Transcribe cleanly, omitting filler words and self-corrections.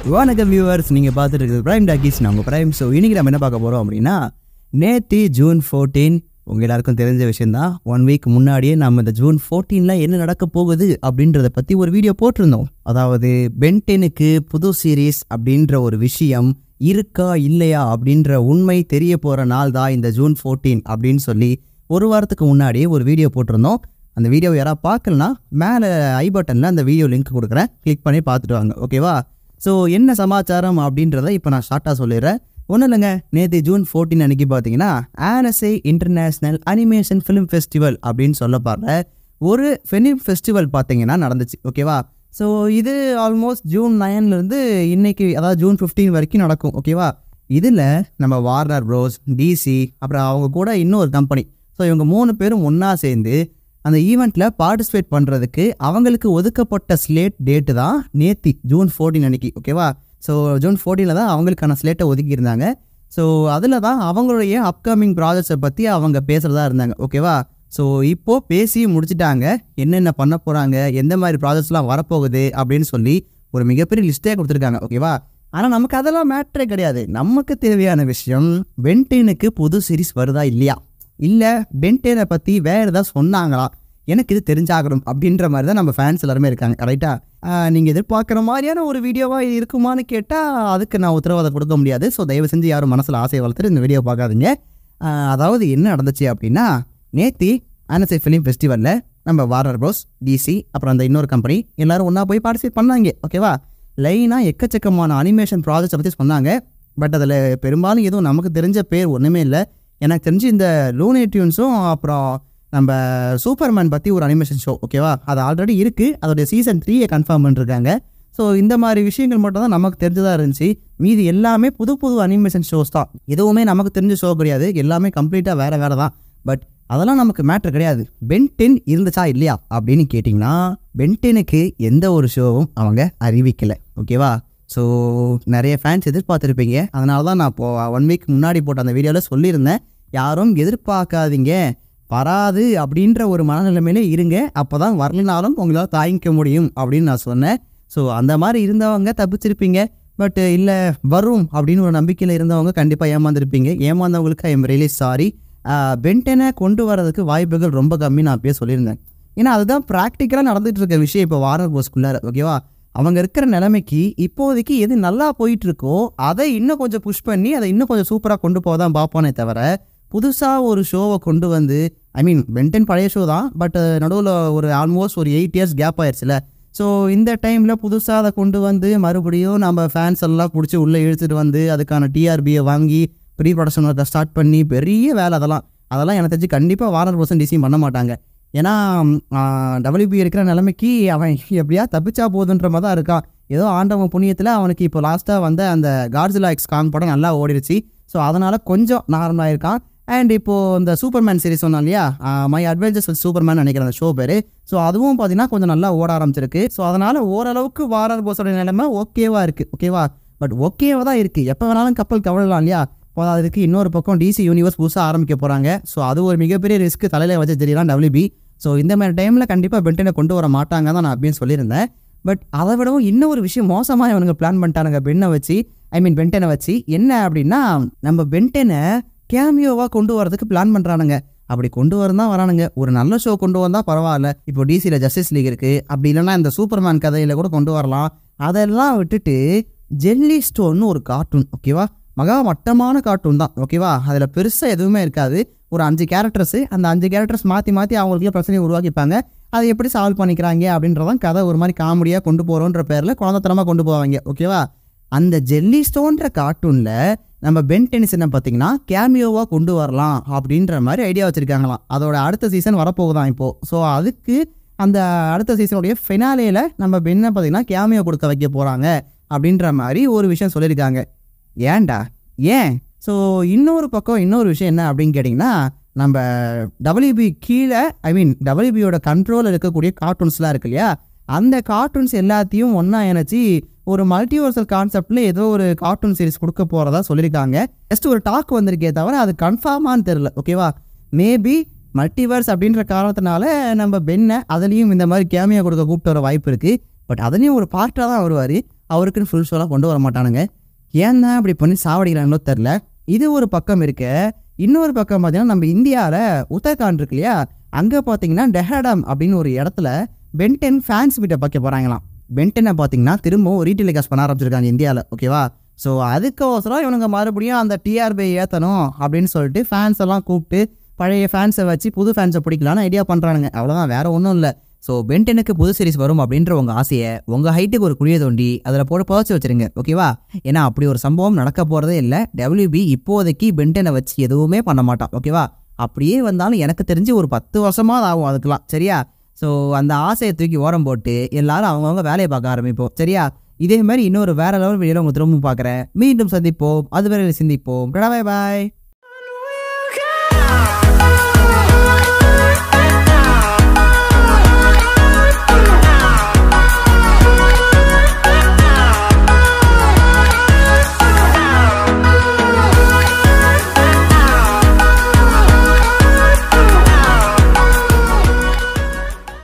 வணக்கம் வியூவர்ஸ், நீங்கள் பார்த்துட்டு இருக்கிறது பிரைம் டாக்கீஸ். நம்ம பிரைம். ஸோ இன்றைக்கி நம்ம என்ன பார்க்க போகிறோம் அப்படின்னா, நேற்று ஜூன் 14 உங்கள் எல்லாருக்கும் தெரிஞ்ச விஷயந்தான். 1 வீக் முன்னாடியே நம்ம இந்த ஜூன் 14 என்ன நடக்க போகுது அப்படின்றத பற்றி ஒரு வீடியோ போட்டிருந்தோம். அதாவது பென் 10க்கு புது சீரீஸ் அப்படின்ற ஒரு விஷயம் இருக்கா இல்லையா அப்படின்ற உண்மை தெரிய போகிற நாள் தான் இந்த ஜூன் 14 அப்படின்னு சொல்லி ஒரு வாரத்துக்கு முன்னாடியே ஒரு வீடியோ போட்டிருந்தோம். அந்த வீடியோ யாராவது பார்க்கலனா மேலே ஐ பட்டனில் அந்த வீடியோ லிங்க் கொடுக்குறேன், கிளிக் பண்ணி பார்த்துட்டு வாங்க. ஓகேவா? ஸோ என்ன சமாச்சாரம் அப்படின்றத இப்போ நான் ஷார்ட்டாக சொல்லிடுறேன். ஒன்றும் இல்லைங்க, நேற்று ஜூன் 14 அன்றைக்கி பார்த்தீங்கன்னா ஆனசே இன்டர்நேஷ்னல் அனிமேஷன் ஃபிலிம் ஃபெஸ்டிவல் அப்படின்னு சொல்லப்படுற ஒரு ஃபிலிம் ஃபெஸ்டிவல் பார்த்தீங்கன்னா நடந்துச்சு. ஓகேவா? ஸோ இது ஆல்மோஸ்ட் ஜூன் 9லேருந்து இன்னைக்கு, அதாவது ஜூன் 15 வரைக்கும் நடக்கும். ஓகேவா? இதில் நம்ம வார்னர் ப்ரோஸ், டிசி, அப்புறம் அவங்க கூட இன்னொரு கம்பெனி, ஸோ இவங்க 3 பேரும் ஒன்றா சேர்ந்து அந்த ஈவெண்ட்டில் பார்ட்டிசிபேட் பண்ணுறதுக்கு அவங்களுக்கு ஒதுக்கப்பட்ட ஸ்லேட் டேட்டு தான் நேற்று ஜூன் 14 அன்றைக்கி. ஓகேவா? ஸோ ஜூன் 14 தான் அவங்களுக்கான ஸ்லேட்டை ஒதுக்கியிருந்தாங்க. ஸோ அதில் தான் அவங்களுடைய அப்கமிங் ப்ராஜெக்ட்ஸை பற்றி அவங்க பேசுகிறதா இருந்தாங்க. ஓகேவா? ஸோ இப்போது பேசி முடிச்சுட்டாங்க, என்னென்ன பண்ண போகிறாங்க, எந்த மாதிரி ப்ராஜெக்ட்ஸ்லாம் வரப்போகுது அப்படின்னு சொல்லி ஒரு மிகப்பெரிய லிஸ்ட்டே கொடுத்துருக்காங்க. ஓகேவா? ஆனால் நமக்கு அதெல்லாம் மேட்ரே கிடையாது. நமக்கு தேவையான விஷயம், பென் 10க்கு புது சீரிஸ் வருதா இல்லையா, இல்லை பென் 10 பற்றி வேறு ஏதாவது சொன்னாங்களா, எனக்கு இது தெரிஞ்சாகணும் அப்படின்ற மாதிரி தான் நம்ம ஃபேன்ஸ் எல்லாருமே இருக்காங்க. ரைட்டா? நீங்கள் எதிர்பார்க்குற மாதிரியான ஒரு வீடியோவாக இருக்குமான்னு கேட்டால் அதுக்கு நான் உத்தரவாதம் கொடுக்க முடியாது. ஸோ தயவு செஞ்சு யாரும் மனசில் ஆசையை வளர்த்துட்டு இந்த வீடியோ பார்க்காதீங்க. அதாவது என்ன நடந்துச்சு அப்படின்னா, நேற்று ஆனசே ஃபிலிம் ஃபெஸ்டிவலில் நம்ம வார்னர் ப்ரோஸ், டிசி, அப்புறம் அந்த இன்னொரு கம்பெனி எல்லோரும் ஒன்றா போய் பார்ட்டிசிபேட் பண்ணாங்க. ஓகேவா? லைனாக எக்கச்சக்கமான அனிமேஷன் ப்ராஜெக்ட்ஸை பற்றி சொன்னாங்க. பட் அதில் பெரும்பாலும் எதுவும் நமக்கு தெரிஞ்ச பேர் ஒன்றுமே இல்லை. எனக்கு தெரிஞ்சு இந்த லூனி டியூன்ஸும் அப்புறம் நம்ம சூப்பர்மேன் பற்றி ஒரு அனிமேஷன் ஷோ, ஓகேவா, அது ஆல்ரெடி இருக்குது, அதோடைய சீசன் 3 கன்ஃபார்ம் பண்ணிருக்காங்க. ஸோ இந்த மாதிரி விஷயங்கள் மட்டும் தான் நமக்கு தெரிஞ்சதாக இருந்துச்சு. மீதி எல்லாமே புது புது அனிமேஷன் ஷோஸ் தான். எதுவுமே நமக்கு தெரிஞ்ச ஷோ கிடையாது, எல்லாமே கம்ப்ளீட்டாக வேறு தான். பட் அதெல்லாம் நமக்கு மேட்ரு கிடையாது. பென் 10 இருந்துச்சா இல்லையா அப்படின்னு கேட்டிங்கன்னா, பென் 10க்கு எந்த ஒரு ஷோவும் அவங்க அறிவிக்கலை. ஓகேவா? ஸோ நிறைய ஃபேன்ஸ் எதிர்பார்த்துருப்பீங்க. அதனால தான் நான் இப்போது 1 வீக் முன்னாடி போட்ட அந்த வீடியோவில் சொல்லியிருந்தேன், யாரும் எதிர்பார்க்காதீங்க, வராது அப்படின்ற ஒரு மனநிலைமையிலே இருங்க, அப்போ தான் வரலினாலும் உங்களால் தாங்கிக்க முடியும் அப்படின்னு நான் சொன்னேன். ஸோ அந்த மாதிரி இருந்தவங்க தப்பிச்சிருப்பீங்க. பட் இல்லை வரும் அப்படின்னு ஒரு நம்பிக்கையில் இருந்தவங்க கண்டிப்பாக ஏமாந்துருப்பீங்க. ஏமாந்தவங்களுக்கு I am really sorry. Pen 10 கொண்டு வரதுக்கு வாய்ப்புகள் ரொம்ப கம்மி, நான் அப்பயே சொல்லியிருந்தேன். ஏன்னா அதுதான் ப்ராக்டிக்கலாக நடந்துகிட்டு இருக்க விஷயம் இப்போ வார்னர் ப்ரோஸ்குள்ளார. ஓகேவா? அவங்க இருக்கிற நிலைமைக்கு இப்போதைக்கு எது நல்லா போயிட்டுருக்கோ அதை இன்னும் கொஞ்சம் புஷ் பண்ணி அதை இன்னும் கொஞ்சம் சூப்பராக கொண்டு போக தான் பார்ப்போனே தவிர, புதுசாக ஒரு ஷோவை கொண்டு வந்து, ஐ மீன் பென் 10 பழைய ஷோ தான், பட் நடுவில் ஒரு ஆல்மோஸ்ட் ஒரு 8 இயர்ஸ் கேப் ஆயிடுச்சுல. ஸோ இந்த டைமில் புதுசாக அதை கொண்டு வந்து மறுபடியும் நம்ம ஃபேன்ஸ் எல்லாம் பிடிச்சி உள்ளே இழுத்துட்டு வந்து அதுக்கான டிஆர்பியை வாங்கி ப்ரீ ப்ரொடக்ஷன் ஒர்க்கை ஸ்டார்ட் பண்ணி பெரிய வேலை. அதெல்லாம் எனக்கு தெரிஞ்சு கண்டிப்பாக வார்னர் ப்ரோஸ் டிசி பண்ண மாட்டாங்க. ஏன்னா WB இருக்கிற நிலைமைக்கு அவன் எப்படியா தப்பிச்சா போதுன்ற மாதிரி தான் இருக்கான். ஏதோ ஆண்டவன் புண்ணியத்தில் அவனுக்கு இப்போ லாஸ்ட்டாக வந்த அந்த காட்ஸில்லா எக்ஸ் காங் படம் நல்லா ஓடிடுச்சு. ஸோ அதனால் கொஞ்சம் நார்மலாக இருக்கான். அண்ட் இப்போது இந்த சூப்பர்மேன் சீரிஸ் சொன்னோம் இல்லையா, மை அட்வென்ச்சர்ஸ் வித் சூப்பர்மேன் நினைக்கிற அந்த ஷோ பேர். ஸோ அதுவும் பார்த்தீங்கன்னா கொஞ்சம் நல்லா ஓட ஆரம்பிச்சிருக்கு. ஸோ அதனால் ஓரளவுக்கு வார்னர் ப்ரோஸோட நிலைமை ஓகேவாக இருக்குது. ஓகேவா? பட் ஓகேவாக தான் இருக்குது, எப்போ வேணாலும் கப்பல் கவலைலாம் இல்லையா. அதுக்கு இன்னொரு பக்கம் டிசி யூனிவர்ஸ் புதுசாக ஆரம்பிக்க போகிறாங்க. ஸோ அது ஒரு மிகப்பெரிய ரிஸ்க் தலையில் வச்சு தெரியலாம் WB. ஸோ இந்த மாதிரி டைமில் கண்டிப்பாக பென் 10 கொண்டு வர மாட்டாங்க தான் நான் அப்படின்னு சொல்லியிருந்தேன். பட் அதை விடவும் இன்னொரு விஷயம் மோசமாக இவனுங்க பிளான் பண்ணிட்டானுங்க பென் 10 வச்சு. என்ன அப்படின்னா, நம்ம பென் 10 கேமியோவாக கொண்டு வரதுக்கு பிளான் பண்ணுறானுங்க. அப்படி கொண்டு வரதான் வரானுங்க. ஒரு நல்ல ஷோ கொண்டு வந்தால் பரவாயில்ல. இப்போ டிசியில் ஜஸ்டிஸ் லீக் இருக்குது, அப்படி இல்லைன்னா இந்த சூப்பர்மேன் கதையில் கூட கொண்டு வரலாம். அதெல்லாம் விட்டுட்டு ஜெல்லி ஸ்டோன்னு ஒரு கார்ட்டூன், ஓகேவா, மகா மட்டமான கார்ட்டூன் தான். ஓகேவா? அதில் பெருசாக எதுவுமே இருக்காது. ஒரு 5 கேரக்டர்ஸு, அந்த 5 கேரக்டர்ஸ் மாற்றி அவங்களுக்குள்ள பிரச்சனையை உருவாக்கிப்பாங்க. அதை எப்படி சால்வ் பண்ணிக்கிறாங்க அப்படின்றதான் கதை. ஒரு மாதிரி காமெடியாக கொண்டு போகிறோன்ற பேரில் குழந்தைத்தனமாக கொண்டு போவாங்க. ஓகேவா? அந்த ஜெல்லி ஸ்டோன்ற கார்ட்டூனில் நம்ம பென் 10 என்ன பார்த்தீங்கன்னா கேமியோவாக கொண்டு வரலாம் அப்படின்ற மாதிரி ஐடியா வச்சுருக்காங்களாம். அதோட அடுத்த சீசன் வரப்போகுதான் இப்போது. ஸோ அதுக்கு அந்த அடுத்த சீசனுடைய ஃபினாலேயில் நம்ம பென்னை பார்த்தீங்கன்னா கேமியோ கொடுக்க வைக்க போகிறாங்க அப்படின்ற மாதிரி ஒரு விஷயம் சொல்லியிருக்காங்க. ஏன்டா ஏன்? ஸோ இன்னொரு பக்கம் இன்னொரு விஷயம் என்ன அப்படின்னு கேட்டிங்கன்னா, நம்ம WB கீழே, ஐ மீன் WBயோட கண்ட்ரோலில் இருக்கக்கூடிய கார்ட்டூன்ஸ்லாம் இருக்கு இல்லையா, அந்த கார்ட்டூன்ஸ் எல்லாத்தையும் ஒன்றா இணைச்சி ஒரு மல்டிவர்சல் கான்செப்டில் ஏதோ ஒரு கார்ட்டூன் சீரிஸ் கொடுக்க போகிறதா சொல்லியிருக்காங்க. ஜஸ்ட் ஒரு டாக் வந்திருக்கே தவிர அது கன்ஃபார்மானு தெரில. ஓகேவா? மேபி மல்டிவர்ஸ் அப்படின்ற காரணத்தினால நம்ம பென்னை அதுலேயும் இந்த மாதிரி கேமியா கொடுக்க கூப்பிட்டு வர வாய்ப்பு இருக்குது. பட் அதுலேயும் ஒரு பார்ட்டாக தான் வருவார். அவருக்குன்னு ஃபுல் ஷோலாம் கொண்டு வர மாட்டானுங்க. ஏன் தான் இப்படி பண்ணி சாவடிக்கிறாங்களோ தெரில. இது ஒரு பக்கம் இருக்க, இன்னொரு பக்கம் பார்த்தீங்கன்னா நம்ம இந்தியாவில் உத்தரகாண்ட் இருக்கு இல்லையா, அங்கே பார்த்தீங்கன்னா டெஹராடம் அப்படின்னு ஒரு இடத்துல பென்டென் ஃபேன்ஸ் மீட்டை பார்க்க போகிறாங்களாம். பென்டெனை பார்த்தீங்கன்னா திரும்பவும் ரீடெலிகாஸ்ட் பண்ண ஆரம்பிச்சிருக்காங்க இந்தியாவில். ஓகேவா, ஸோ அதுக்கோசரம் இவனுங்க மறுபடியும் அந்த டிஆர்பி ஏற்றணும் அப்படின்னு சொல்லிட்டு ஃபேன்ஸ் எல்லாம் கூப்பிட்டு பழைய ஃபேன்ஸை வச்சு புது ஃபேன்ஸை பிடிக்கலான்னு ஐடியா பண்ணுறானுங்க. அவ்வளோதான், வேறு ஒன்றும் இல்லை. ஸோ பென்டெனுக்கு புது சீரிஸ் வரும் அப்படின்ற உங்கள் ஆசையை உங்கள் ஹைட்டுக்கு ஒரு குழியை தோண்டி அதில் போட்டு புதைச்சி வச்சுருங்க. ஓகேவா, ஏன்னா அப்படி ஒரு சம்பவம் நடக்க போகிறதே இல்லை. டபிள்யூபி இப்போதைக்கு பென்டெனை வச்சு எதுவுமே பண்ண மாட்டான். ஓகேவா, அப்படியே வந்தாலும் எனக்கு தெரிஞ்சு ஒரு 10 வருஷமாக ஆகும் அதுக்கெலாம். சரியா, ஸோ அந்த ஆசையை தூக்கி ஓரம் போட்டு எல்லாரும் அவங்கவுங்க வேலையை பார்க்க ஆரம்பிப்போம். சரியா, இதே மாதிரி இன்னொரு வேற லெவல் வீடியோவில் உங்கள் திரும்ப பார்க்குறேன். மீண்டும் சந்திப்போம், அதுவரை சிந்திப்போம். பாய் பாய்.